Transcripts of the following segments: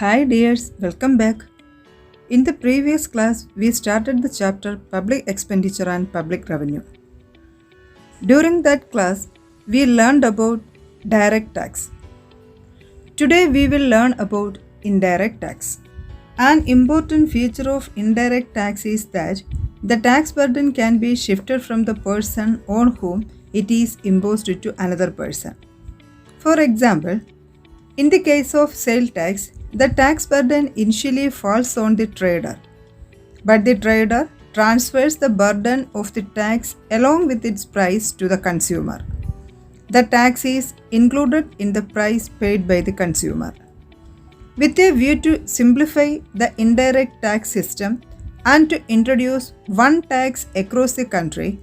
Hi dears, welcome back. In the previous class, we started the chapter Public Expenditure and Public Revenue. During that class, we learned about direct tax. Today, we will learn about indirect tax. An important feature of indirect tax is that the tax burden can be shifted from the person on whom it is imposed to another person. For example, in the case of sale tax, the tax burden initially falls on the trader, but the trader transfers the burden of the tax along with its price to the consumer. The tax is included in the price paid by the consumer. With a view to simplify the indirect tax system and to introduce one tax across the country,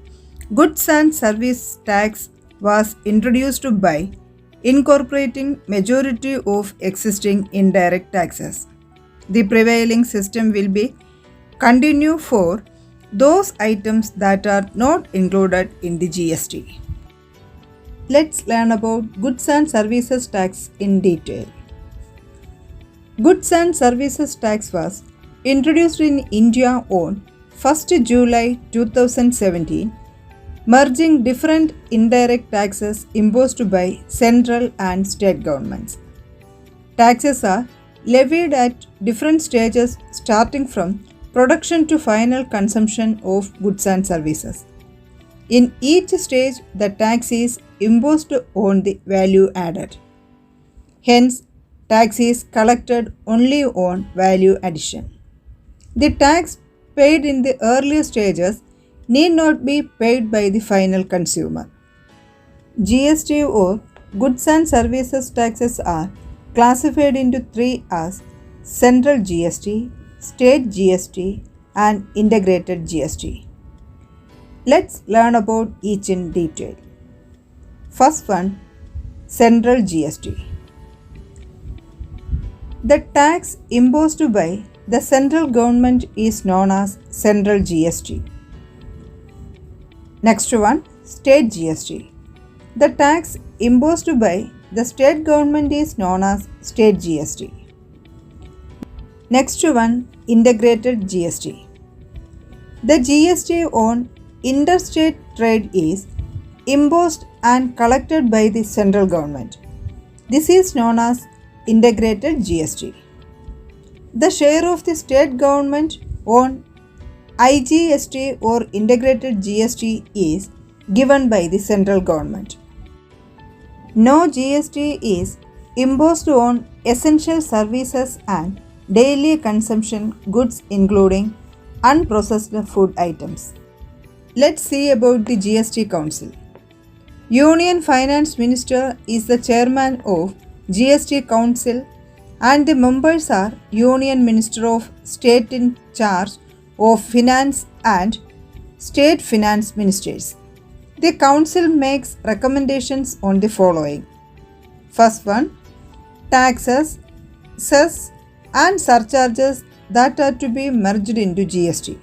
goods and service tax was introduced by incorporating majority of existing indirect taxes. The prevailing system will be continue for those items that are not included in the GST. Let's learn about goods and services tax in detail. Goods and services tax was introduced in India on 1st July 2017, merging different indirect taxes imposed by central and state governments. Taxes are levied at different stages starting from production to final consumption of goods and services. In each stage, the tax is imposed on the value added. Hence, tax is collected only on value addition. The tax paid in the earlier stages need not be paid by the final consumer. GST or goods and services taxes are classified into three as central GST, state GST, and integrated GST. Let's learn about each in detail. First one, central GST. The tax imposed by the central government is known as central GST. Next one, state GST. The tax imposed by the state government is known as state GST. Next one, integrated GST. The GST on interstate trade is imposed and collected by the central government. This is known as integrated GST. The share of the state government on IGST or integrated GST is given by the central government. No GST is imposed on essential services and daily consumption goods including unprocessed food items. Let's see about the GST Council. Union Finance Minister is the chairman of GST Council and the members are Union Minister of State in charge of Finance and State Finance Ministers. The Council makes recommendations on the following. First one, taxes, cess and surcharges that are to be merged into GST.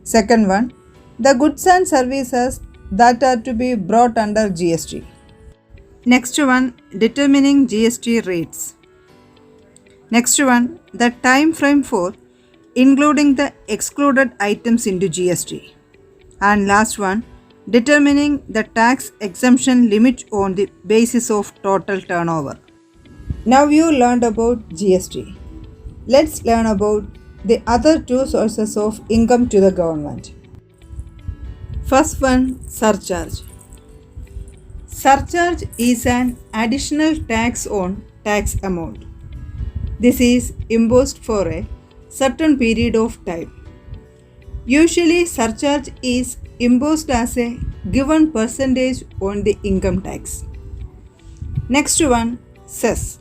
Second one, the goods and services that are to be brought under GST. Next one, determining GST rates. Next one, the time frame for including the excluded items into GST. And last one, determining the tax exemption limit on the basis of total turnover. Now you learned about GST. Let's learn about the other two sources of income to the government. First one, surcharge. Surcharge is an additional tax on tax amount. This is imposed for a certain period of time. Usually, surcharge is imposed as a given percentage on the income tax. Next one, cess.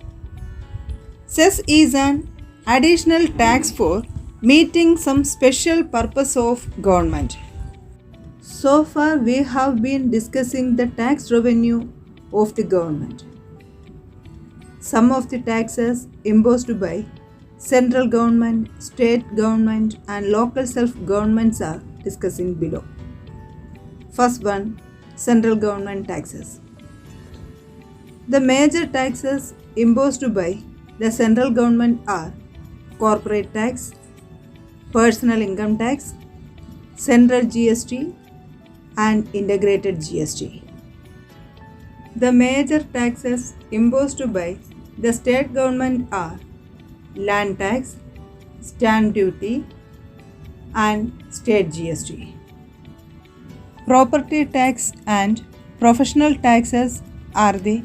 Cess is an additional tax for meeting some special purpose of government. So far, we have been discussing the tax revenue of the government. Some of the taxes imposed by central government, state government, and local self-governments are discussing below. First one, central government taxes. The major taxes imposed by the central government are corporate tax, personal income tax, central GST, and integrated GST. The major taxes imposed by the state government are land tax, stamp duty, and state GST. Property tax and professional taxes are the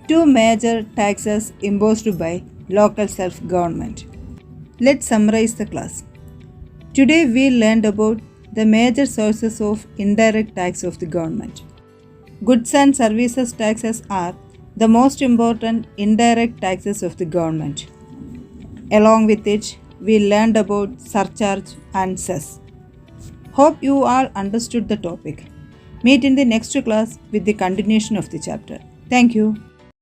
two major taxes imposed by local self-government. Let's summarize the class. Today we learned about the major sources of indirect tax of the government. Goods and services taxes are the most important indirect taxes of the government. Along with it, we learned about surcharge and cess. Hope you all understood the topic. Meet in the next class with the continuation of the chapter. Thank you.